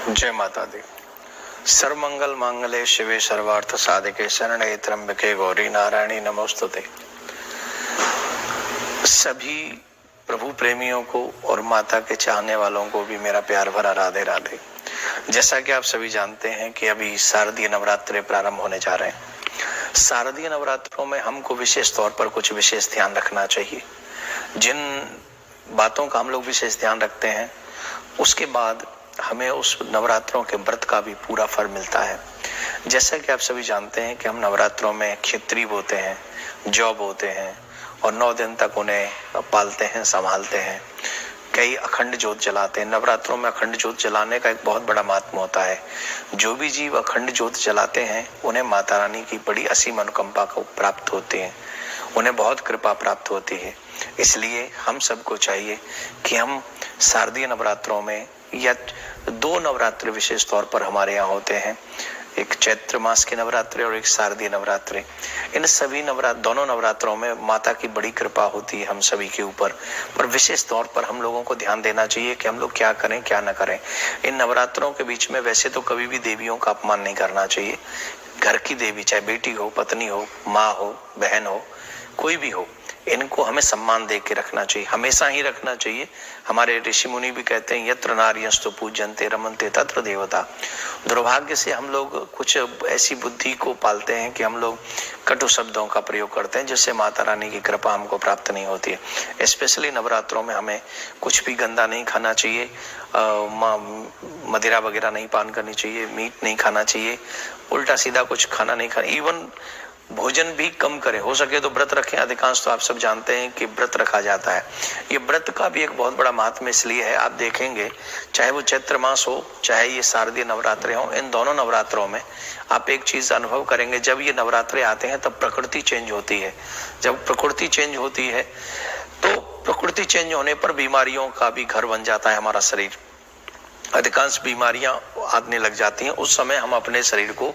जय माता दी। सर्वमंगल मांगल्ये शिवे सर्वार्थ साधिके शरण्ये त्र्यंबके गौरी नारायणी नमोस्तुते। सभी प्रभु प्रेमियों को और माता के चाहने वालों को भी मेरा प्यार भरा राधे राधे। जैसा कि आप सभी जानते हैं कि अभी शारदीय नवरात्रे प्रारंभ होने जा रहे हैं। शारदीय नवरात्रों में हमको विशेष तौर पर कुछ विशेष ध्यान रखना चाहिए। जिन बातों का हम लोग विशेष ध्यान रखते हैं उसके बाद हमें उस नवरात्रों के व्रत का भी पूरा फल मिलता है। जैसा कि आप सभी जानते हैं कि हम नवरात्रों में खिचड़ी बोते हैं, जौ बोते हैं और 9 दिन तक उन्हें पालते हैं, संभालते हैं। कई अखंड ज्योत जलाते हैं। नवरात्रों में अखंड ज्योत जलाने का एक बहुत बड़ा महात्म होता है। जो भी जीव अखंड ज्योत जलाते हैं उन्हें माता रानी की बड़ी असीम अनुकंपा को प्राप्त होती है, उन्हें बहुत कृपा प्राप्त होती है। इसलिए हम सबको चाहिए कि हम शारदीय नवरात्रों में या 2 नवरात्रि विशेष तौर पर हमारे यहाँ होते हैं, एक चैत्र मास के नवरात्रि और एक शारदीय नवरात्रि। इन सभी दोनों नवरात्रों में माता की बड़ी कृपा होती है हम सभी के ऊपर। पर विशेष तौर पर हम लोगों को ध्यान देना चाहिए कि हम लोग क्या करें क्या न करें। इन नवरात्रों के बीच में वैसे तो कभी भी देवियों का अपमान नहीं करना चाहिए। घर की देवी, चाहे बेटी हो, पत्नी हो, माँ हो, बहन हो, कोई भी हो, इनको हमें सम्मान दे के रखना चाहिए, हमेशा ही रखना चाहिए। हमारे ऋषि मुनि भी कहते हैं यत्र नार्यस्तु पूज्यन्ते रमन्ते तत्र देवता। दुर्भाग्य से हम लोग कुछ ऐसी बुद्धि को पालते हैं कि हम लोग कटु शब्दों का प्रयोग करते हैं जिससे माता रानी की कृपा हमको प्राप्त नहीं होती है। स्पेशली नवरात्रों में हमें कुछ भी गंदा नहीं खाना चाहिए, मदिरा वगैरह नहीं पान करनी चाहिए, मीट नहीं खाना चाहिए, उल्टा सीधा कुछ खाना नहीं खाना, इवन भोजन भी कम करें। हो सके तो व्रत रखें। अधिकांश तो आप सब जानते हैं कि व्रत रखा जाता है। ये व्रत का भी एक बहुत बड़ा महत्व इसलिए है, आप देखेंगे चाहे वो चैत्र मास हो चाहे ये शारदीय नवरात्रे हो, इन दोनों नवरात्रों में आप एक चीज अनुभव करेंगे, जब ये नवरात्रे आते हैं तब प्रकृति चेंज होती है। जब प्रकृति चेंज होती है तो प्रकृति चेंज होने पर बीमारियों का भी घर बन जाता है हमारा शरीर। अधिकांश बीमारियां आने लग जाती हैं। उस समय हम अपने शरीर को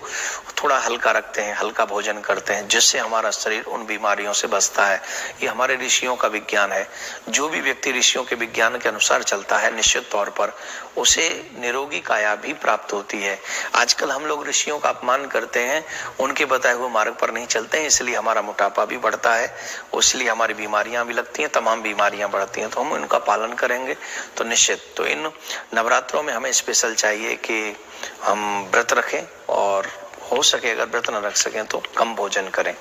थोड़ा हल्का रखते हैं, हल्का भोजन करते हैं, जिससे हमारा शरीर उन बीमारियों से बचता है। ये हमारे ऋषियों का विज्ञान है। जो भी व्यक्ति ऋषियों के विज्ञान के अनुसार चलता है निश्चित तौर पर उसे निरोगी काया भी प्राप्त होती है। आजकल हम लोग ऋषियों का अपमान करते हैं, उनके बताए हुए मार्ग पर नहीं चलते हैं, इसलिए हमारा मोटापा भी बढ़ता है, इसलिए हमारी बीमारियां भी लगती हैं, तमाम बीमारियां बढ़ती हैं। तो हम इनका पालन करेंगे तो निश्चित। तो इन नवरात्रों में हमें स्पेशल चाहिए कि हम व्रत रखें और हो सके अगर व्रत न रख सकें तो कम भोजन करें।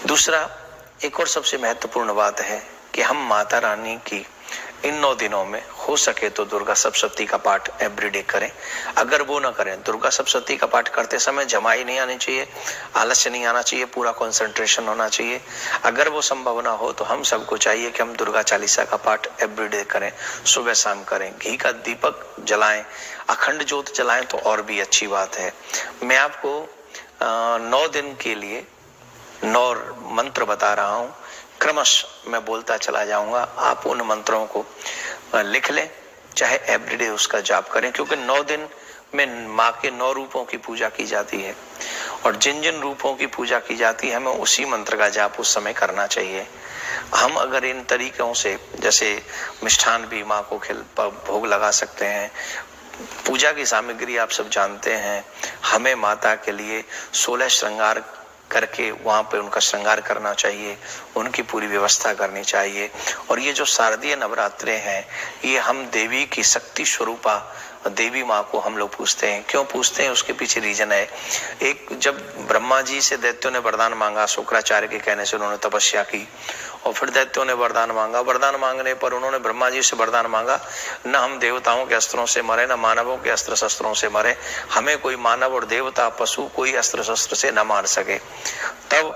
दूसरा, एक और सबसे महत्वपूर्ण बात है कि हम माता रानी की इन 9 दिनों में हो सके तो दुर्गा सप्तशती का पाठ एवरीडे करें। अगर वो ना करें, दुर्गा सप्तशती का पाठ करते समय जमाई नहीं आनी चाहिए, आलस्य नहीं आना चाहिए, पूरा कंसंट्रेशन होना चाहिए। अगर वो संभव ना हो तो हम सबको चाहिए कि हम दुर्गा चालीसा का पाठ एवरीडे करें, सुबह शाम करें, घी का दीपक जलाएं, अखंड ज्योत जलाएं तो और भी अच्छी बात है। मैं आपको 9 दिन के लिए 9 मंत्र बता रहा हूँ, क्रमश मैं बोलता चला जाऊंगा। आप उन मंत्रों को लिख लें, चाहे एवरीडे उसका जाप करें, क्योंकि 9 दिन में माँ के 9 रूपों की पूजा की जाती है और जिन जिन रूपों की पूजा की जाती है हमें उसी मंत्र का जाप उस समय करना चाहिए। हम अगर इन तरीकों से, जैसे मिष्ठान भी माँ को भोग लगा सकते हैं, पूजा की सामग्री आप सब जानते हैं, हमें माता के लिए 16 श्रृंगार करके वहां पे उनका श्रृंगार करना चाहिए, उनकी पूरी व्यवस्था करनी चाहिए। और ये जो शारदीय नवरात्रे हैं ये हम देवी की शक्ति स्वरूपा देवी माँ को हम लोग पूछते हैं। क्यों पूछते हैं उसके पीछे रीजन है। एक, जब ब्रह्मा जी से दैत्यों ने वरदान मांगा, शुक्राचार्य के कहने से उन्होंने तपस्या की और फिर दैत्यों ने वरदान मांगा। वरदान मांगने पर उन्होंने ब्रह्मा जी से वरदान मांगा, न हम देवताओं के अस्त्रों से मरे, न मानवों के अस्त्र शस्त्रों से मरे, हमें कोई मानव और देवता पशु कोई अस्त्र शस्त्र से न मार सके। तब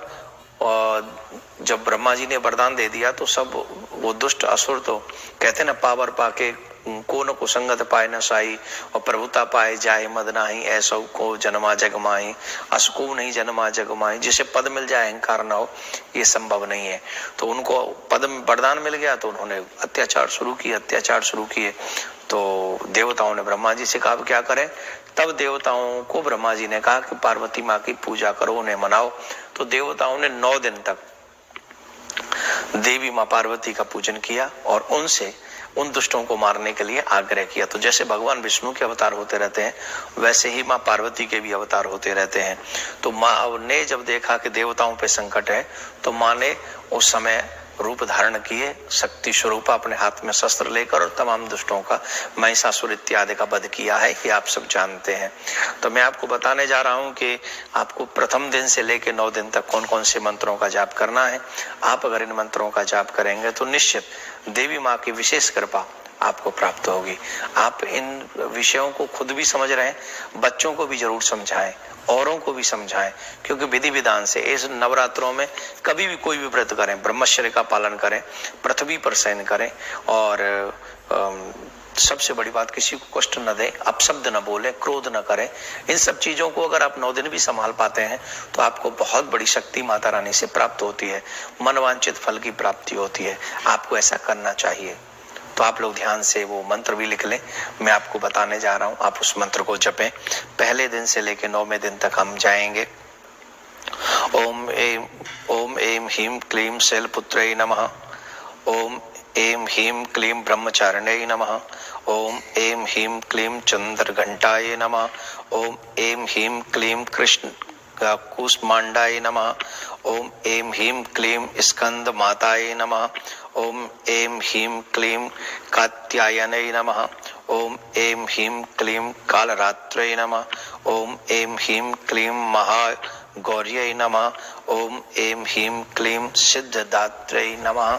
जब ब्रह्मा जी ने वरदान दे दिया तो सब वो दुष्ट असुर तो कहते न पावर पाके को न कुसंगत पाए न साई और प्रभुता पाए जाए मद नाही, ऐसा को जन्मा जग माई, असको नहीं जन्मा जग माई। जिसे पद मिल जाए अहंकार ना हो, ये संभव नहीं है। तो उनको पद वरदान मिल गया तो उन्होंने अत्याचार शुरू किए। तो देवताओं ने ब्रह्मा जी से कहा क्या करें। तब देवताओं को ब्रह्मा जी ने कहा कि पार्वती माँ की पूजा करो, उन्हें मनाओ। तो देवताओं ने 9 दिन तक देवी माँ पार्वती का पूजन किया और उनसे उन दुष्टों को मारने के लिए आग्रह किया। तो जैसे भगवान विष्णु के अवतार होते रहते हैं, वैसे ही माँ पार्वती के भी अवतार होते रहते हैं। तो माँ ने जब देखा कि देवताओं पे संकट है, तो माँ ने उस समय रूप धारण किए, शक्ति स्वरूप अपने हाथ में शस्त्र लेकर, और तमाम दुष्टों का, महिषासुर इत्यादि का वध किया है, ये आप सब जानते हैं। तो मैं आपको बताने जा रहा हूं कि आपको प्रथम दिन से लेकर 9 दिन तक कौन कौन से मंत्रों का जाप करना है। आप अगर इन मंत्रों का जाप करेंगे तो निश्चित देवी माँ की विशेष कृपा आपको प्राप्त होगी। आप इन विषयों को खुद भी समझ रहे हैं, बच्चों को भी जरूर समझाएं, औरों को भी समझाएं, क्योंकि विधि विधान से इस नवरात्रों में कभी भी कोई भी व्रत करें, ब्रह्मचर्य का पालन करें, पृथ्वी पर शयन करें, और सबसे बड़ी बात, किसी को कष्ट न दें, अपशब्द न बोले, क्रोध न करें। इन सब चीजों को अगर आप 9 दिन भी संभाल पाते हैं तो आपको बहुत बड़ी शक्ति माता रानी से प्राप्त होती है, मनवांछित फल की प्राप्ति होती है। आपको ऐसा करना चाहिए। तो आप लोग ध्यान से वो मंत्र भी लिख लें, मैं आपको बताने जा रहा हूं, आप उस मंत्र को जपें। पहले दिन से लेकर 9वें दिन तक हम जाएंगे। ओम एम ह्रीं क्लीं शैलपुत्रै नमः। ओम एम ह्रीं क्लीं ब्रह्मचारिण्यै नमः। ओम एम ह्रीं क्लीं चंद्रघंटायै नमः। ओम एम ह्रीं क्लीं कृष्ण कूष्मांडाय नमः। ओम एम ह्रीं क्लीं स्कंद माताय नमः। ओम एम ह्रीं क्लीं कात्यायनै नमः। ओम एम ह्रीं क्लीं कालरात्रै नमः। ओम एम ह्रीं क्लीं महागौर्यै नमः। ओम एम ह्रीं क्लीं सिद्धदात्रै नमः।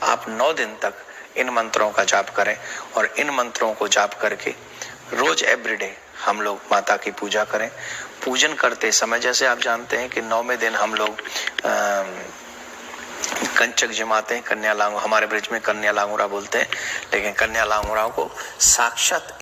आप 9 दिन तक इन मंत्रों का जाप करें, और इन मंत्रों को जाप करके रोज एवरीडे हम लोग माता की पूजा करें। पूजन करते समय, जैसे आप जानते हैं कि 9वें दिन हम लोग कंचक जमाते हैं, कन्या लांगुरा, हमारे ब्रिज में कन्या लांगुरा बोलते हैं, लेकिन कन्या लांगुरा को साक्षात